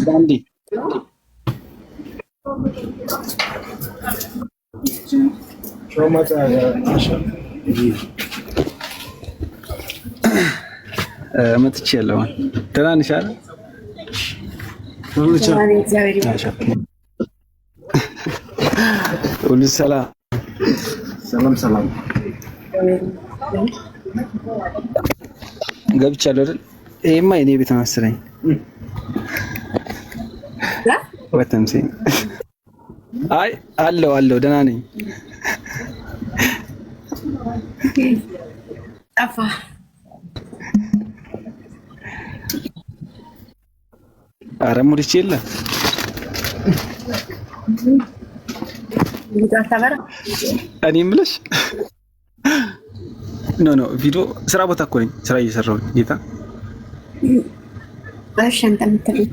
ባንዲ መጥቻለሁ። ደህና ነሽ አይደል? ሁሉ ሰላም ሰላም። ገብቻለሁ አይደል? ይሄማ የኔ ቤት መሰለኝ። ወተምሲ አይ አለው ደህና ነኝ። ጠፋ ኧረ ሙልቼ የለ እኔ የምልሽ ኖ ቪዲዮ ስራ ቦታ እኮ ነኝ። ስራ እየሰራሁ ጌታ። እሺ አንተ የምትለኝ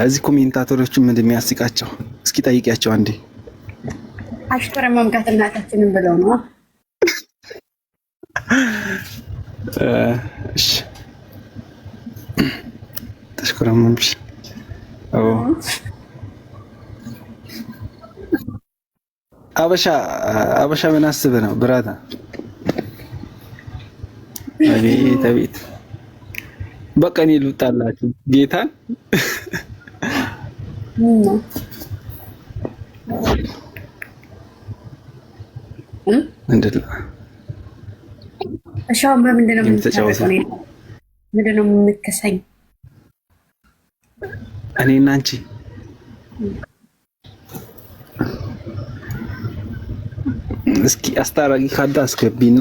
እዚህ ኮሜንታተሮቹ ምንድን የሚያስቃቸው? እስኪ ጠይቂያቸው አንዴ። አሽከረ መምጋት እናታችንን ብለው ነው። እሺ ተሽከረመምሽ። አበሻ ምን አስበህ ነው ብራታ? አቤት በቃ እኔ ልውጣላችሁ ጌታን ምንድን ነው? እሺ አሁን በምንድን ነው የምትጫወተው? ምንድን ነው የምትከሳኝ? እኔና አንቺ እስኪ አስታራቂ ካዳ አስገቢና።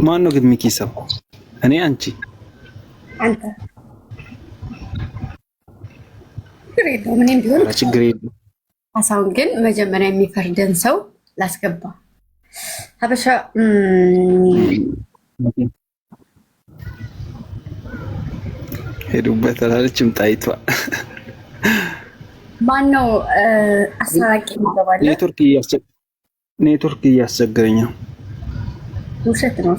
ማን ነው ግን የሚኪሰው? እኔ አንቺ አንተ ምንም ቢሆን ችግር የለም። አሳውን ግን መጀመሪያ የሚፈርደን ሰው ላስገባ። ሀበሻ ሄዱበት አላለችም ጣይቷ። ማን ነው አስታራቂ የሚገባለው? ኔትወርክ እያስቸገረኝ ነው። ውሸት ነው።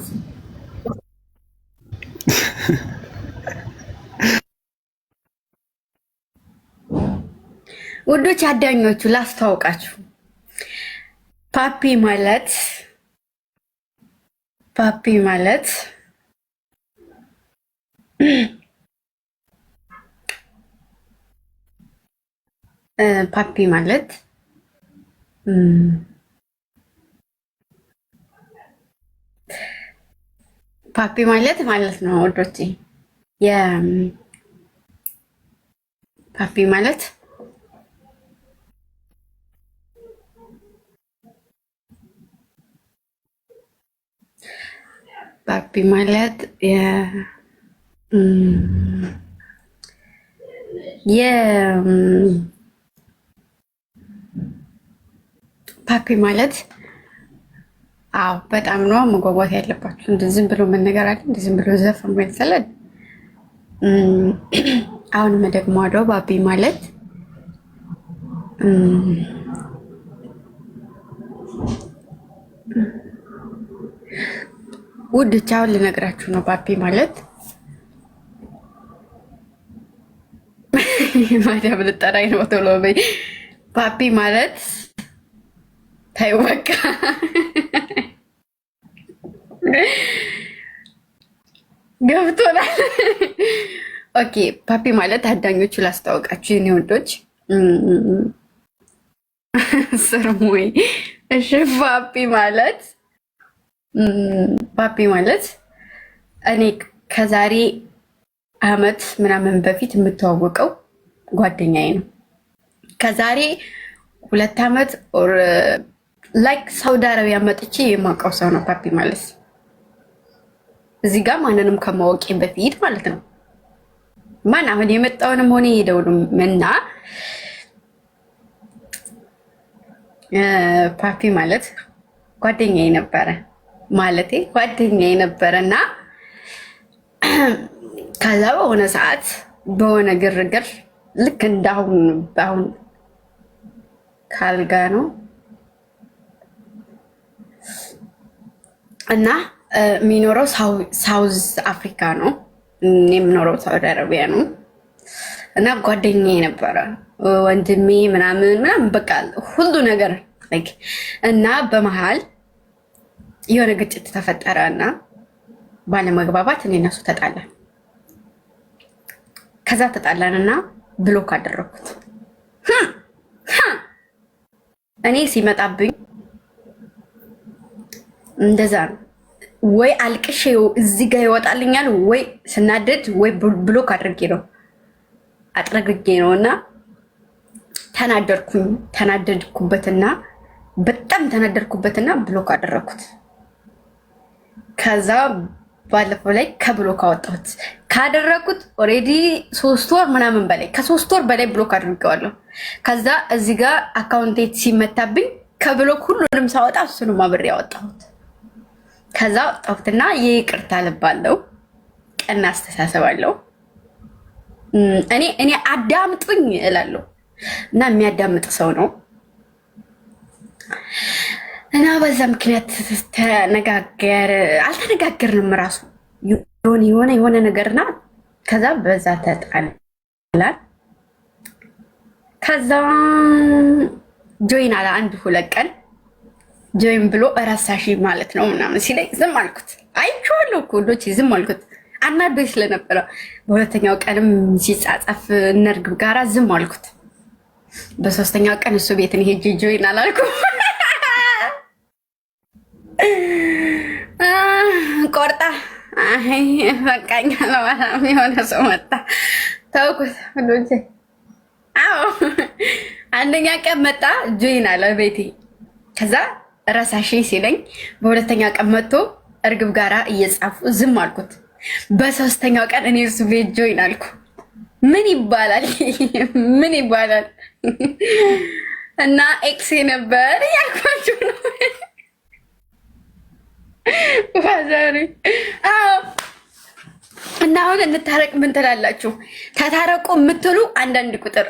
ውዶች አዳኞቹ ላስተዋውቃችሁ። ፓፒ ማለት ፓፒ ማለት ፓፒ ማለት ነው ወዶቼ። ፓፒ ማለት ፓፒ ማለት አዎ፣ በጣም ነው መጓጓት ያለባችሁ። እንደዚህ ዝም ብሎ መነገር አለ፣ እንደዚህ ዝም ብሎ ዘፈን ማለት አሁን ደግሞ አለው ፓፒ ማለት ውድ ቻው ልነግራችሁ ነው። ፓፒ ማለት ማዳም ልጠራኝ ነው ቶሎ በይ። ፓፒ ማለት ታዩ በቃ ገብቶናል። ኦኬ ፓፒ ማለት አዳኞቹ ላስታወቃችሁ የኔ ወዶች ስርሙይ። እሺ ፓፒ ማለት እኔ ከዛሬ አመት ምናምን በፊት የምተዋወቀው ጓደኛዬ ነው። ከዛሬ 2 አመት ላይክ ሳውዲ አረቢያ መጥቼ የማውቀው ሰው ነው ፓፒ ማለት። እዚህ ጋር ማንንም ከማወቄ በፊት ማለት ነው። ማን አሁን የመጣውንም ሆነ የሄደውንም እና ፓፒ ማለት ጓደኛዬ ነበረ ነበረና ከዛ በሆነ ሰዓት በሆነ ግርግር ልክ እንዳሁን ካልጋ ነው እና የሚኖረው ሳውዝ አፍሪካ ነው። የምኖረው ሳውዲ አረቢያ ነው። እና ጓደኛዬ ነበረ ወንድሜ ምናምን በቃ ሁሉ ነገር እና በመሃል የሆነ ግጭት ተፈጠረ እና ባለመግባባት እኔ እና እሱ ተጣላን። ከዛ ተጣላንና ብሎክ አደረኩት። እኔ ሲመጣብኝ እንደዛ ነው። ወይ አልቅሼ እዚህ ጋር ይወጣልኛል፣ ወይ ስናደድ ወይ ብሎክ አጥረግጌ ነው እና ተናደድኩበትና በጣም ተናደድኩበትና ብሎክ አደረኩት። ከዛ ባለፈው ላይ ከብሎክ አወጣሁት። ካደረኩት ኦልሬዲ 3 ወር ምናምን በላይ ከ3 ወር በላይ ብሎክ አድርጌዋለሁ። ከዛ እዚህ ጋር አካውንቴት ሲመታብኝ ከብሎክ ሁሉንም ሳወጣ እሱንም አብሬ ያወጣሁት። ከዛ ወጣሁትና ይቅርታ ልባለው፣ ቀና አስተሳሰብ አለው። እኔ አዳምጡኝ እላለሁ እና የሚያዳምጥ ሰው ነው እና በዛ ምክንያት አልተነጋገርንም ራሱ የሆነ ነገርና ከዛ በዛ ተጣላን። ከዛ ጆይን አለ 1-2 ቀን ጆይን ብሎ እረሳሽ ማለት ነው ምናምን ሲለኝ ዝም አልኩት። አይቼዋለሁ እኮ ወንዶች ዝም አልኩት፣ አናዶኝ ስለነበረ። በሁለተኛው ቀንም ሲጻጻፍ እነርግብ ጋራ ዝም አልኩት። በሶስተኛው ቀን እሱ ቤት እኔ ሄጄ ጆይን አላልኩም። ቆርጣ በቃኝ ለማለት የሆነ ሰው መጣ፣ ተውኩት። ወንዶች አዎ አንደኛ ቀን መጣ ጆይን አለ ቤቴ። ከዛ ረሳሽ ሲለኝ በሁለተኛ ቀን መጥቶ እርግብ ጋራ እየጻፉ ዝም አልኩት። በሶስተኛው ቀን እኔ እሱ ቤት ጆይን አልኩ። ምን ይባላል ምን ይባላል? እና ኤክሴ ነበር ያልኳችሁ ነው። ባዛሪ አዎ። እና አሁን እንታረቅ ምን ትላላችሁ? ተታረቁ የምትሉ አንዳንድ ቁጥር፣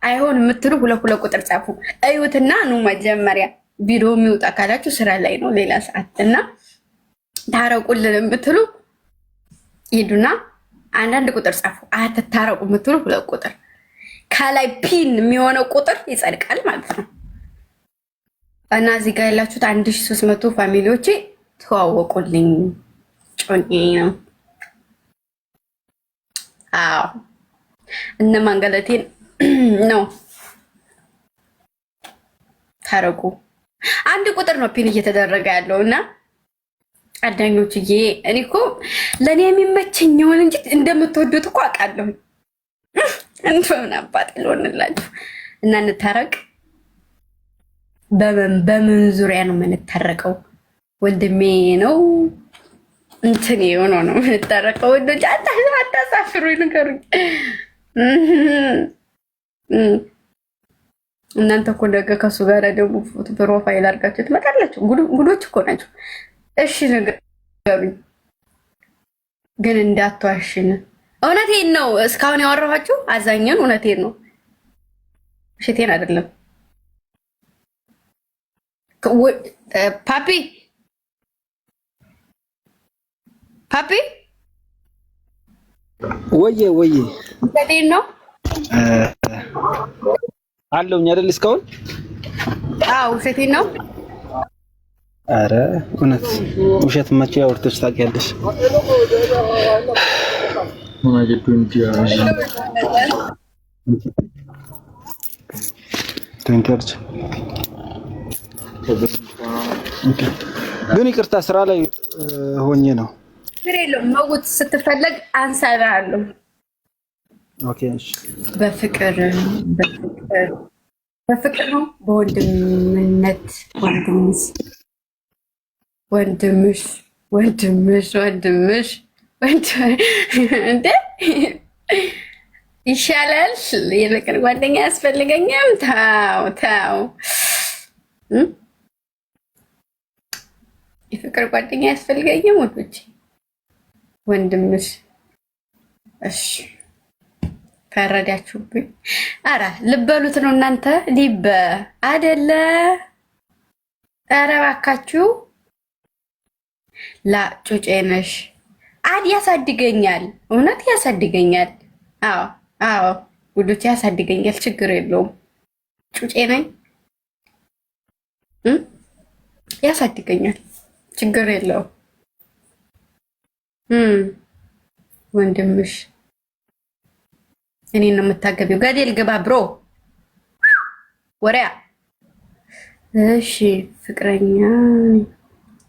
አይሆን የምትሉ 2 ቁጥር ጻፉ። እዩትና ኑ መጀመሪያ ቪዲዮ የሚወጣ ካላችሁ ስራ ላይ ነው ሌላ ሰዓት። እና ታረቁልን የምትሉ ሂዱና አንዳንድ ቁጥር ጻፉ። አትታረቁ የምትሉ 2 ቁጥር ከላይ ፒን የሚሆነው ቁጥር ይጸድቃል ማለት ነው። እና እዚህ ጋር ያላችሁት 1300 ፋሚሊዎቼ ተዋወቁልኝ። ጮኔ ነው። አዎ እነ ማንገለቴን ነው። ታረቁ 1 ቁጥር ነው ፒን እየተደረገ ያለው እና አዳኞችዬ፣ እኔ እኮ ለእኔ የሚመቸኘውን እንጂ እንደምትወዱት እኮ አውቃለሁ። እንደምን አባት ልሆንላችሁ እና እንታረቅ። በምን ዙሪያ ነው የምንታረቀው? ወንድሜ ነው እንትን የሆነው ነው የምንታረቀው። ወንዶች አታሳፍሩ፣ ንገሩኝ። እናንተ እኮ ነገ ከሱ ጋር ደግሞ ፎቶ ፕሮፋይል አድርጋችሁ ትመጣላችሁ። ጉዶች እኮ ናቸው። እሺ ንገሩኝ፣ ግን እንዳትዋሽን። እውነቴን ነው። እስካሁን ያወራኋችሁ አዛኘን እውነቴን ነው፣ ውሸቴን አይደለም። ፓፒ ወዬ ውሸቴን ነው አለውኝ አይደል? እስካሁን ውሸቴን ነው። አረ እውነት ውሸት መቼ አውርተሽ ታውቂያለሽ? ግን ይቅርታ ስራ ላይ ሆኜ ነው። መውት ስትፈለግ አንሳራለሁ። ኦኬ እሺ። በፍቅር ነው። በወንድምነት ወንድምሽ እንደ ይሻላል። የፍቅር ጓደኛ ያስፈልገኛም። ታው የፍቅር ጓደኛ ያስፈልገኝም። ወዶች ወንድምሽ። እሺ ፈረዳችሁብኝ። አረ ልበሉት ነው እናንተ ሊበ አይደለ? አረ እባካችሁ ላ ጩጬ ነሽ። ያሳድገኛል፣ እውነት ያሳድገኛል። አዎ አዎ ውዶች ያሳድገኛል፣ ችግር የለውም። ጩጬ ነኝ፣ ያሳድገኛል፣ ችግር የለውም። ወንድምሽ እኔን ነው የምታገቢው? ገደል ግባ ብሮ ወሪያ። እሺ ፍቅረኛ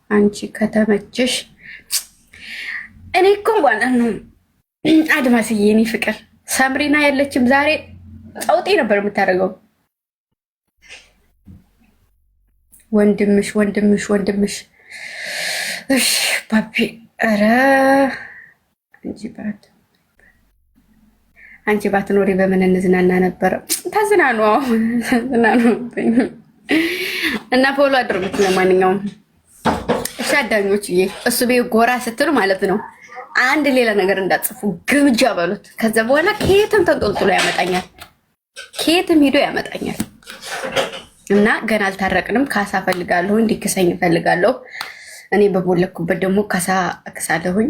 አንቺ ከተመችሽ እኔ እኮ ማለት ነው አድማስዬ፣ እኔ ፍቅር ሰምሪና ያለችም ዛሬ ጸውጤ ነበር የምታደርገው። ወንድምሽ ወንድምሽ ወንድምሽ። እሺ ባቢ፣ ኧረ አንቺ ባትኖሪ በምን እንዝናና ነበረ? ተዝናኑ፣ ተዝናኑ እና ፎሎ አድርጉት። ለማንኛውም እሺ አዳኞችዬ፣ እሱ ቤት ጎራ ስትሉ ማለት ነው አንድ ሌላ ነገር እንዳትጽፉ ግምጃ በሉት። ከዛ በኋላ ከየትም ተንጦልጥሎ ያመጣኛል፣ ከየትም ሂዶ ያመጣኛል። እና ገና አልታረቅንም። ካሳ ፈልጋለሁ፣ እንዲክሰኝ ፈልጋለሁ። እኔ በቦለኩበት ደግሞ ካሳ እክሳለሁኝ።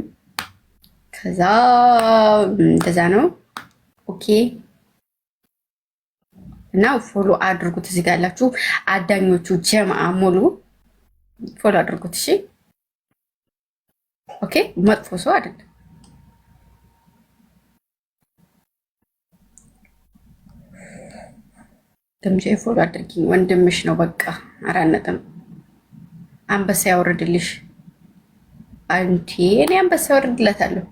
ከዛ እንደዛ ነው። ኦኬ እና ፎሎ አድርጉት። እዚህ ጋር ያላችሁ አዳኞቹ ጀማአ ሙሉ ፎሎ አድርጉት። እሺ ኦኬ። መጥፎ ሰው አይደለም። ደምጄ ፎሎ አድርጊኝ። ወንድምሽ ነው በቃ። አራነጥም አንበሳ ያወርድልሽ። አንቲ እኔ አንበሳ ያወርድላታለሁ።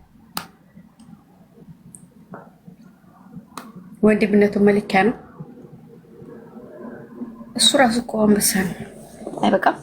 ወንድምነቱ መለኪያ ነው። እሱ ራሱ እኮ አንበሳ ነው። አይበቃም?